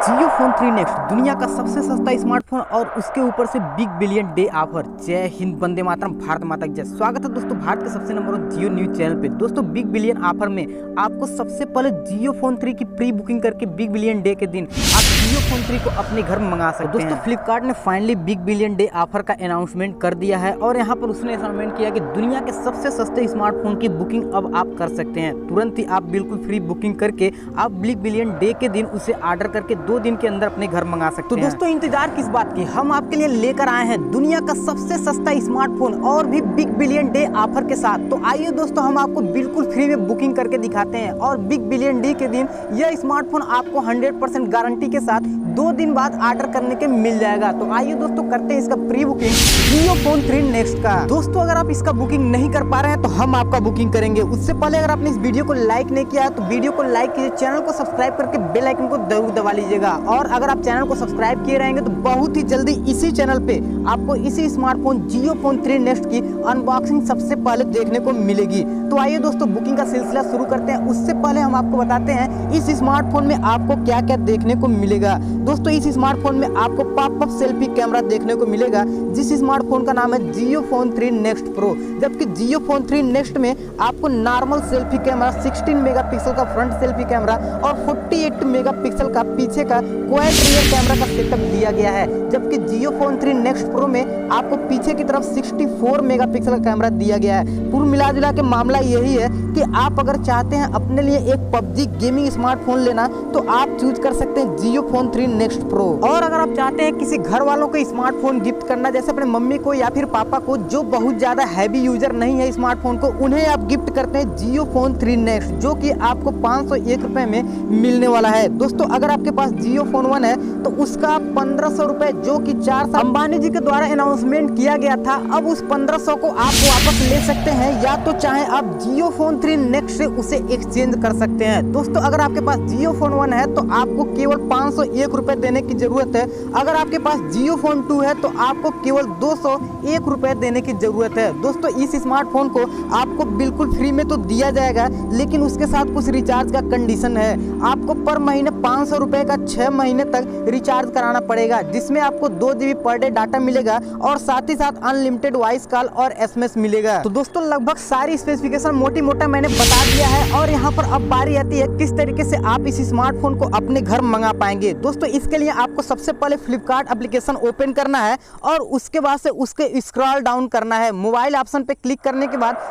जियो phone 3 next दुनिया का सबसे सस्ता स्मार्टफोन और उसके ऊपर से बिग बिलियन डे ऑफर। जय हिंद, वंदे मातरम, भारत माता की जय। स्वागत है दोस्तों भारत के सबसे नंबर 1 जियो न्यूज चैनल पे। दोस्तों बिग बिलियन ऑफर में आपको सबसे पहले जियो फोन 3 की प्री बुकिंग करके बिग बिलियन डे के दिन आप जियो फोन 3 को अपने घर मंगा सकते हैं। दोस्तों फ्लिपकार्ट ने finally big billion day offer का अनाउंसमेंट कर दिया है और यहाँ पर उसने अनाउंसमेंट किया कि दुनिया के सबसे सस्ते स्मार्टफोन की बुकिंग अब आप कर सकते हैं। तुरंत ही आप बिल्कुल फ्री बुकिंग करके आप बिग बिलियन डे के दिन उसे ऑर्डर करके 2 दिन के अंदर अपने घर मंगा सकते हैं। तो दोस्तों इंतजार किस बात की, हम आपके लिए लेकर आए हैं दुनिया का सबसे सस्ता स्मार्टफोन और भी बिग बिलियन डे ऑफर के साथ। तो आइए दोस्तों हम आपको बिल्कुल फ्री में बुकिंग करके दिखाते हैं और बिग बिलियन डे के दिन यह स्मार्टफोन आपको 100% गारंटी के साथ 2 दिन बाद ऑर्डर करने के मिल जाएगा। तो आइए दोस्तों करते हैं इसका प्री बुकिंग जियो फोन 3 नेक्स्ट का। दोस्तों अगर आप इसका बुकिंग नहीं कर पा रहे हैं तो हम आपका बुकिंग करेंगे। उससे पहले अगर आपने इस वीडियो को लाइक नहीं किया है तो वीडियो को लाइक कीजिए, चैनल को सब्सक्राइब करके बेल आइकन को जरूर दबा लीजिएगा। और अगर आप चैनल को सब्सक्राइब किए रहेंगे तो बहुत ही जल्दी इसी चैनल पे आपको इसी स्मार्टफोन जियो फोन 3 नेक्स्ट की अनबॉक्सिंग सबसे पहले देखने को मिलेगी। तो आइए दोस्तों बुकिंग का सिलसिला शुरू करते हैं। उससे पहले हम आपको बताते हैं इस स्मार्टफोन में आपको क्या क्या देखने को मिलेगा। दोस्तों इस स्मार्टफोन में आपको पॉपअप सेल्फी कैमरा देखने को मिलेगा जिस स्मार्टफोन का नाम है जियो फोन 3 नेक्स्ट प्रो। जबकि जियो फोन 3 नेक्स्ट में आपको नॉर्मल सेल्फी कैमरा, 16 मेगापिक्सल का फ्रंट सेल्फी कैमरा और 48 मेगापिक्सल का पीछे का क्वाड रियर कैमरा का सेटअप दिया गया है। जबकि जियो फोन 3 नेक्स्ट प्रो में आपको पीछे की तरफ 64 मेगापिक्सल का कैमरा दिया गया है। पूरा मिला जुला के मामला यही है कि आप अगर चाहते हैं अपने लिए एक पबजी गेमिंग स्मार्टफोन लेना तो आप चूज कर सकते हैं जियो फोन 3 नेक्स्ट प्रो। और अगर आप चाहते हैं किसी घर वालों को स्मार्टफोन गिफ्ट करना, जैसे अपने मम्मी को या फिर पापा को जो बहुत ज्यादा हैवी यूजर नहीं है स्मार्टफोन को, उन्हें आप गिफ्ट करते हैं जियो फोन 3 नेक्स्ट जो कि आपको 501 रुपए में मिलने वाला है। दोस्तों अगर आपके पास जियो फोन 1 है तो उसका 1500 रुपए जो कि 4 साल अंबानी जी के द्वारा अनाउंसमेंट किया गया था, अब उस 1500 को आप वापस ले सकते हैं या तो चाहे आप जियो फोन 3 नेक्स्ट से उसे एक्सचेंज कर सकते हैं। दोस्तों अगर आपके पास जियो फोन 1 है तो आपको केवल 501 रुपए देने की जरूरत है। अगर आपके पास जियो फोन 2 है तो आपको केवल 201 रुपए देने की जरूरत है। दोस्तों इस स्मार्टफोन को आपको बिल्कुल फ्री में तो दिया जाएगा, लेकिन उसके साथ कुछ रिचार्ज का कंडीशन है। आपको पर महीने 500 रुपए का 6 महीने तक रिचार्ज कराना पड़ेगा, जिसमें आपको 2 GB पर डे डाटा मिलेगा और साथ ही साथ अनलिमिटेड वॉइस कॉल और SMS मिलेगा। तो दोस्तों लगभग सारी स्पेसिफिकेशन मोटी मोटा मैंने बता दिया है और यहाँ पर अब बारी आती है किस तरीके से आप इस स्मार्टफोन को अपने घर मंगा पाएंगे। दोस्तों इसके लिए आपको सबसे पहले फ्लिपकार्ट एप्लीकेशन ओपन करना है और उसके बाद से उसके स्क्रॉल डाउन करना है। मोबाइल ऑप्शन पे क्लिक करने के बाद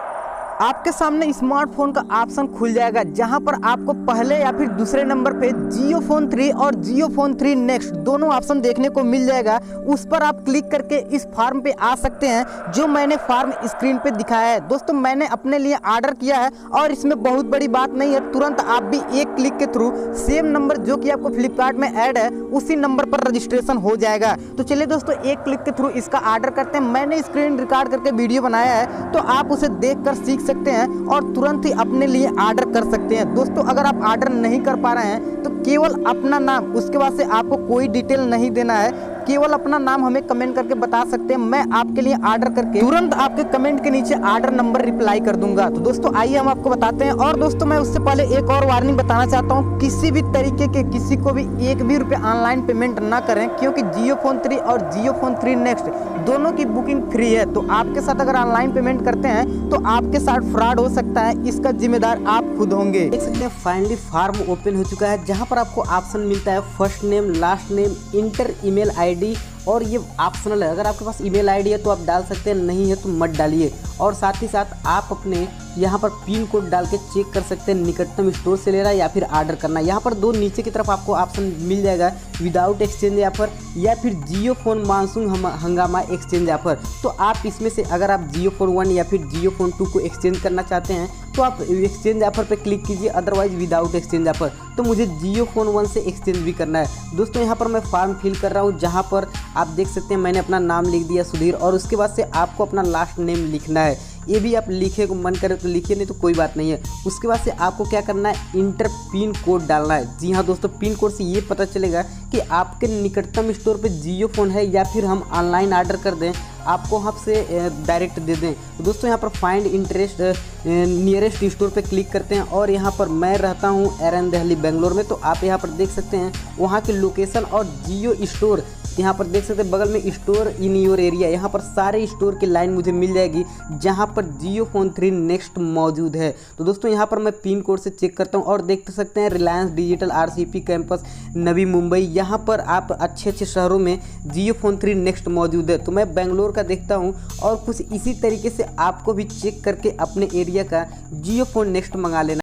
आपके सामने स्मार्टफोन का ऑप्शन खुल जाएगा, जहां पर आपको पहले या फिर दूसरे नंबर पे जियो फोन 3 और जियो फोन 3 नेक्स्ट दोनों ऑप्शन देखने को मिल जाएगा। उस पर आप क्लिक करके इस फॉर्म पे आ सकते हैं जो मैंने फॉर्म स्क्रीन पे दिखाया है। दोस्तों मैंने अपने लिए ऑर्डर किया है और इसमें बहुत बड़ी बात नहीं है, तुरंत आप भी एक क्लिक के थ्रू सेम नंबर जो कि आपको फ्लिपकार्ट में ऐड है उसी नंबर पर रजिस्ट्रेशन हो जाएगा। तो चलिए दोस्तों एक क्लिक के थ्रू इसका ऑर्डर करते हैं। मैंने स्क्रीन रिकॉर्ड करके वीडियो बनाया है तो आप उसे देख कर सीख सकते हैं और तुरंत ही अपने लिए ऑर्डर कर सकते हैं। दोस्तों अगर आप ऑर्डर नहीं कर पा रहे हैं तो केवल अपना नाम, उसके बाद से आपको कोई डिटेल नहीं देना है, केवल अपना नाम हमें कमेंट करके बता सकते हैं। मैं आपके लिए ऑर्डर करके तुरंत आपके कमेंट के नीचे ऑर्डर नंबर रिप्लाई कर दूंगा। तो दोस्तों आइए हम आपको बताते हैं। और दोस्तों मैं उससे पहले एक और वार्निंग बताना चाहता हूँ, किसी भी तरीके के किसी को भी 1 भी रुपये ऑनलाइन पेमेंट ना करें, क्योंकि जियो फोन 3 और जियो फोन 3 नेक्स्ट दोनों की बुकिंग फ्री है। तो आपके साथ अगर ऑनलाइन पेमेंट करते हैं तो आपके साथ फ्रॉड हो सकता है, इसका जिम्मेदार आप खुद होंगे। देख सकते हैं फाइनली फॉर्म ओपन हो चुका है, जहां पर आपको ऑप्शन मिलता है first name, last name, inter email ID और ये ऑप्शनल है। अगर आपके पास ईमेल आईडी है तो आप डाल सकते हैं, नहीं है तो मत डालिए। और साथ ही साथ आप अपने यहाँ पर पिन कोड डाल के चेक कर सकते हैं निकटतम स्टोर से ले रहा है या फिर ऑर्डर करना है। यहाँ पर 2 नीचे की तरफ आपको ऑप्शन मिल जाएगा विदाउट एक्सचेंज ऑफर या फिर जियो फोन मानसून हंगामा एक्सचेंज ऑफर। तो आप इसमें से अगर आप जियो फोन 1 या फिर जियो फोन 2 को एक्सचेंज करना चाहते हैं तो आप एक्सचेंज ऑफर पे क्लिक कीजिए, अदरवाइज विदाउट एक्सचेंज ऑफर। तो मुझे जियो फोन 1 से एक्सचेंज भी करना है। दोस्तों यहाँ पर मैं फॉर्म फिल कर रहा हूँ, जहाँ पर आप देख सकते हैं मैंने अपना नाम लिख दिया सुधीर, और उसके बाद से आपको अपना लास्ट नेम लिखना है। ये भी आप लिखे को मन करे तो लिखिए, नहीं तो कोई बात नहीं है। उसके बाद से आपको क्या करना है, इंटर पिन कोड डालना है। जी हाँ दोस्तों, पिन कोड से ये पता चलेगा कि आपके निकटतम स्टोर पे जियो फोन है या फिर हम ऑनलाइन ऑर्डर कर दें आपको वहाँ से डायरेक्ट दे दें। तो दोस्तों यहाँ पर फाइंड इंटरेस्ट नियरेस्ट स्टोर पे क्लिक करते हैं और यहाँ पर मैं रहता हूँ एरन दिल्ली बेंगलोर में, तो आप यहाँ पर देख सकते हैं वहाँ की लोकेशन और जियो स्टोर यहाँ पर देख सकते हैं बगल में स्टोर इन योर एरिया, यहाँ पर सारे स्टोर की लाइन मुझे मिल जाएगी जहाँ पर जियो फोन 3 नेक्स्ट मौजूद है। तो दोस्तों यहाँ पर मैं पिन कोड से चेक करता हूँ और देख सकते हैं Reliance digital RCP campus Navi Mumbai, यहाँ पर आप अच्छे अच्छे शहरों में जियो फोन 3 नेक्स्ट मौजूद है। तो मैं बेंगलोर का देखता हूँ और कुछ इसी तरीके से आपको भी चेक करके अपने एरिया का जियो फोन नेक्स्ट मंगा लेना।